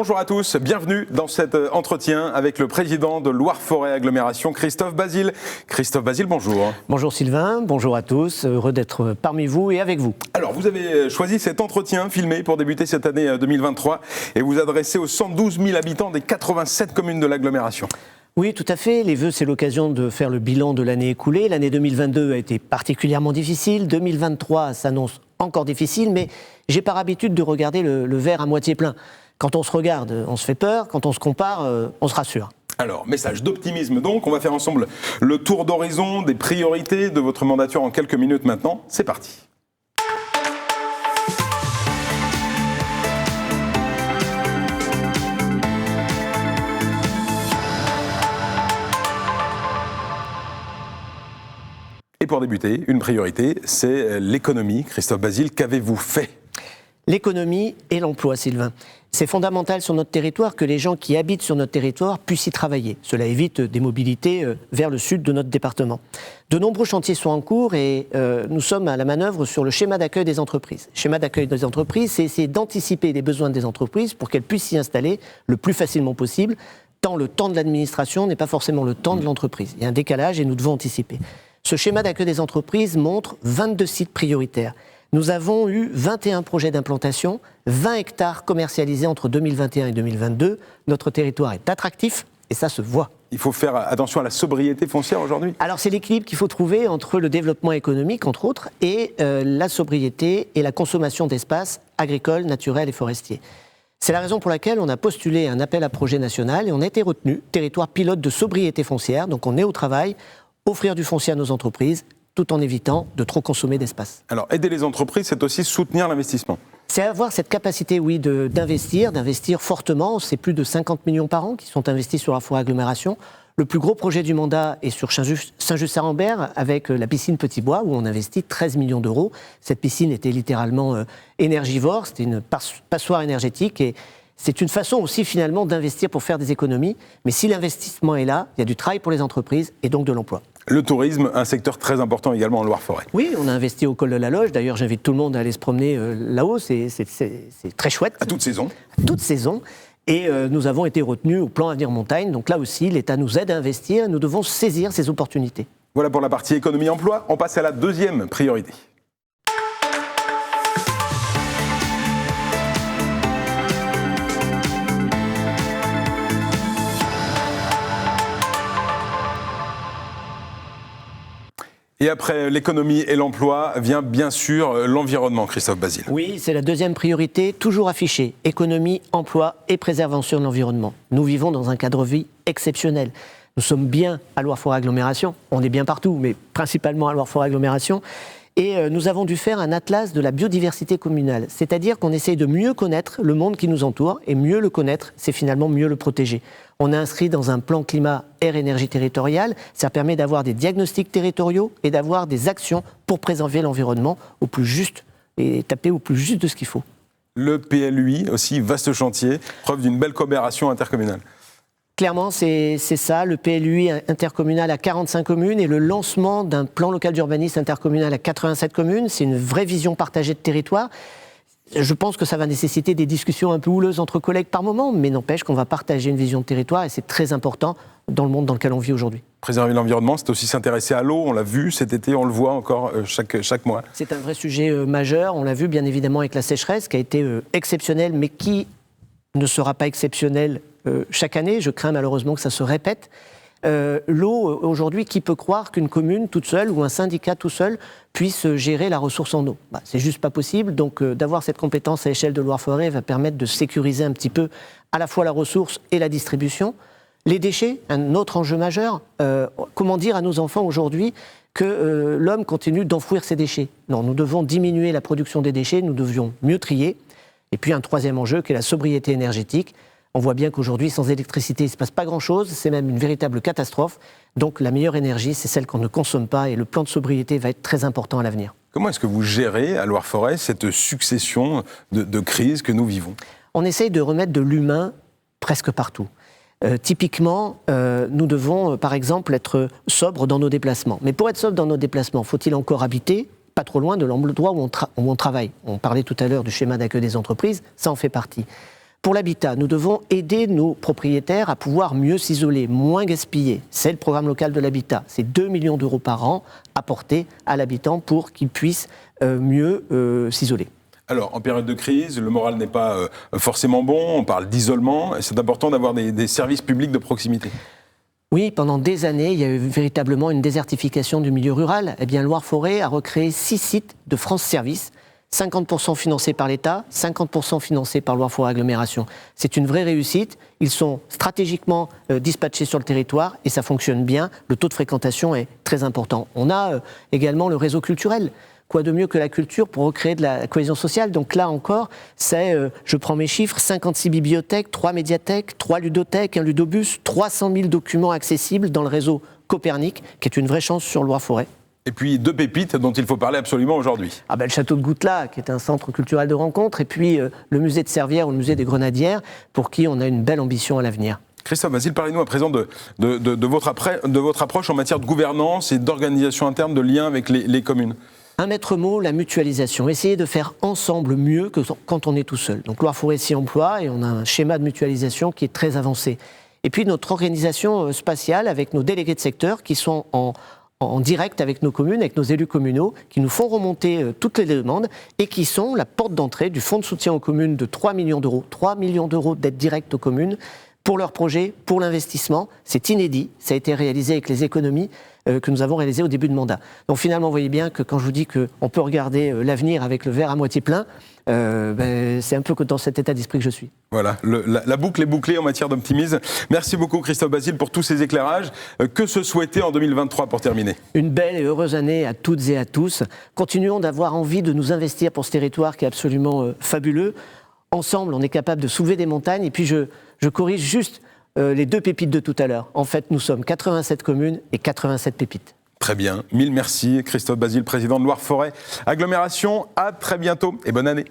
Bonjour à tous, bienvenue dans cet entretien avec le président de Loire-Forez Agglomération, Christophe Bazile. Christophe Bazile, bonjour. Bonjour Sylvain, bonjour à tous, heureux d'être parmi vous et avec vous. Alors, vous avez choisi cet entretien filmé pour débuter cette année 2023 et vous adressez aux 112 000 habitants des 87 communes de l'agglomération. Oui, tout à fait. Les vœux, c'est l'occasion de faire le bilan de l'année écoulée. L'année 2022 a été particulièrement difficile. 2023 s'annonce encore difficile, mais j'ai par habitude de regarder le verre à moitié plein. Quand on se regarde, on se fait peur. Quand on se compare, on se rassure. Alors, message d'optimisme donc. On va faire ensemble le tour d'horizon des priorités de votre mandature en quelques minutes maintenant. C'est parti. Et pour débuter, une priorité, c'est l'économie. Christophe Bazile, qu'avez-vous fait ? L'économie et l'emploi, Sylvain. C'est fondamental sur notre territoire que les gens qui habitent sur notre territoire puissent y travailler. Cela évite des mobilités vers le sud de notre département. De nombreux chantiers sont en cours et nous sommes à la manœuvre sur le schéma d'accueil des entreprises. Le schéma d'accueil des entreprises, c'est essayer d'anticiper les besoins des entreprises pour qu'elles puissent s'y installer le plus facilement possible, tant le temps de l'administration n'est pas forcément le temps de l'entreprise. Il y a un décalage et nous devons anticiper. Ce schéma d'accueil des entreprises montre 22 sites prioritaires. Nous avons eu 21 projets d'implantation, 20 hectares commercialisés entre 2021 et 2022. Notre territoire est attractif et ça se voit. Il faut faire attention à la sobriété foncière aujourd'hui ? Alors c'est l'équilibre qu'il faut trouver entre le développement économique, entre autres, et la sobriété et la consommation d'espaces agricoles, naturels et forestiers. C'est la raison pour laquelle on a postulé un appel à projet national et on a été retenu, territoire pilote de sobriété foncière, donc on est au travail, offrir du foncier à nos entreprises, tout en évitant de trop consommer d'espace. Alors, aider les entreprises, c'est aussi soutenir l'investissement. C'est avoir cette capacité, oui, d'investir fortement. C'est plus de 50 millions par an qui sont investis sur la forêt agglomération. Le plus gros projet du mandat est sur Saint-Just-Saint-Rambert avec la piscine Petit Bois où on investit 13 millions d'euros. Cette piscine était littéralement énergivore, c'était une passoire énergétique et c'est une façon aussi finalement d'investir pour faire des économies. Mais si l'investissement est là, il y a du travail pour les entreprises et donc de l'emploi. Le tourisme, un secteur très important également en Loire-Forez. Oui, on a investi au col de la Loge. D'ailleurs, j'invite tout le monde à aller se promener là-haut. C'est très chouette. À toute saison. À toute saison. Et nous avons été retenus au plan Avenir Montagne. Donc là aussi, l'État nous aide à investir. Nous devons saisir ces opportunités. Voilà pour la partie économie-emploi. On passe à la deuxième priorité. Et après l'économie et l'emploi vient bien sûr l'environnement, Christophe Bazile. Oui, c'est la deuxième priorité, toujours affichée. Économie, emploi et préservation de l'environnement. Nous vivons dans un cadre de vie exceptionnel. Nous sommes bien à Loire-Forez Agglomération. On est bien partout, mais principalement à Loire-Forez Agglomération. Et nous avons dû faire un atlas de la biodiversité communale. C'est-à-dire qu'on essaye de mieux connaître le monde qui nous entoure. Et mieux le connaître, c'est finalement mieux le protéger. On a inscrit dans un plan climat air-énergie territorial. Ça permet d'avoir des diagnostics territoriaux et d'avoir des actions pour préserver l'environnement au plus juste et taper au plus juste de ce qu'il faut. Le PLUI aussi, vaste chantier, preuve d'une belle coopération intercommunale. Clairement, c'est ça, le PLUI intercommunal à 45 communes et le lancement d'un plan local d'urbanisme intercommunal à 87 communes. C'est une vraie vision partagée de territoire. Je pense que ça va nécessiter des discussions un peu houleuses entre collègues par moment, mais n'empêche qu'on va partager une vision de territoire et c'est très important dans le monde dans lequel on vit aujourd'hui. Préserver l'environnement, c'est aussi s'intéresser à l'eau. On l'a vu cet été, on le voit encore chaque mois. C'est un vrai sujet majeur. On l'a vu bien évidemment avec la sécheresse qui a été exceptionnelle, mais qui ne sera pas exceptionnelle chaque année. Je crains malheureusement que ça se répète. L'eau, aujourd'hui, qui peut croire qu'une commune toute seule ou un syndicat tout seul puisse gérer la ressource en eau ? C'est juste pas possible. Donc d'avoir cette compétence à l'échelle de Loire-Forez va permettre de sécuriser un petit peu à la fois la ressource et la distribution. Les déchets, un autre enjeu majeur. Comment dire à nos enfants aujourd'hui que l'homme continue d'enfouir ses déchets ? Non, nous devons diminuer la production des déchets, nous devions mieux trier. Et puis un troisième enjeu qui est la sobriété énergétique. On voit bien qu'aujourd'hui, sans électricité, il ne se passe pas grand-chose, c'est même une véritable catastrophe. Donc la meilleure énergie, c'est celle qu'on ne consomme pas et le plan de sobriété va être très important à l'avenir. Comment est-ce que vous gérez à Loire-Forez cette succession de crises que nous vivons ? On essaye de remettre de l'humain presque partout. Typiquement, nous devons, par exemple, être sobres dans nos déplacements. Mais pour être sobres dans nos déplacements, faut-il encore habiter pas trop loin de l'endroit où on travaille ? On parlait tout à l'heure du schéma d'accueil des entreprises, ça en fait partie. Pour l'habitat, nous devons aider nos propriétaires à pouvoir mieux s'isoler, moins gaspiller. C'est le programme local de l'habitat. C'est 2 millions d'euros par an apportés à l'habitant pour qu'il puisse mieux s'isoler. Alors, en période de crise, le moral n'est pas forcément bon, on parle d'isolement, et c'est important d'avoir des services publics de proximité. Oui, pendant des années, il y a eu véritablement une désertification du milieu rural. Eh bien, Loire-Forêt a recréé 6 sites de France Service, 50% financés par l'État, 50% financés par Loire-Forêt Agglomération. C'est une vraie réussite. Ils sont stratégiquement dispatchés sur le territoire et ça fonctionne bien. Le taux de fréquentation est très important. On a également le réseau culturel. Quoi de mieux que la culture pour recréer de la cohésion sociale? Donc là encore, je prends mes chiffres, 56 bibliothèques, 3 médiathèques, 3 ludothèques, un ludobus, 300 000 documents accessibles dans le réseau Copernic, qui est une vraie chance sur Loire-Forêt. Et puis 2 pépites dont il faut parler absolument aujourd'hui. Le château de Goutelas, qui est un centre culturel de rencontre, et puis le musée de Servières ou le musée des Grenadières, pour qui on a une belle ambition à l'avenir. Christophe Bazile, parlez-nous à présent de votre approche en matière de gouvernance et d'organisation interne, de lien avec les communes. Un maître mot, la mutualisation. Essayer de faire ensemble mieux que quand on est tout seul. Donc Loire-Forêt s'y emploie et on a un schéma de mutualisation qui est très avancé. Et puis notre organisation spatiale avec nos délégués de secteur qui sont en direct avec nos communes, avec nos élus communaux, qui nous font remonter toutes les demandes et qui sont la porte d'entrée du fonds de soutien aux communes de 3 millions d'euros. 3 millions d'euros d'aide directe aux communes pour leurs projets, pour l'investissement. C'est inédit, ça a été réalisé avec les économies que nous avons réalisées au début de mandat. Donc finalement, vous voyez bien que quand je vous dis qu'on peut regarder l'avenir avec le verre à moitié plein, c'est un peu dans cet état d'esprit que je suis. Voilà, la boucle est bouclée en matière d'optimisme. Merci beaucoup Christophe Bazile pour tous ces éclairages. Que se souhaiter en 2023 pour terminer? Une belle et heureuse année à toutes et à tous. Continuons d'avoir envie de nous investir pour ce territoire qui est absolument fabuleux. Ensemble, on est capable de soulever des montagnes. Et puis je corrige juste les 2 pépites de tout à l'heure. En fait, nous sommes 87 communes et 87 pépites. Très bien, 1000 merci Christophe Bazile, président de Loire-Forêt Agglomération. À très bientôt et bonne année.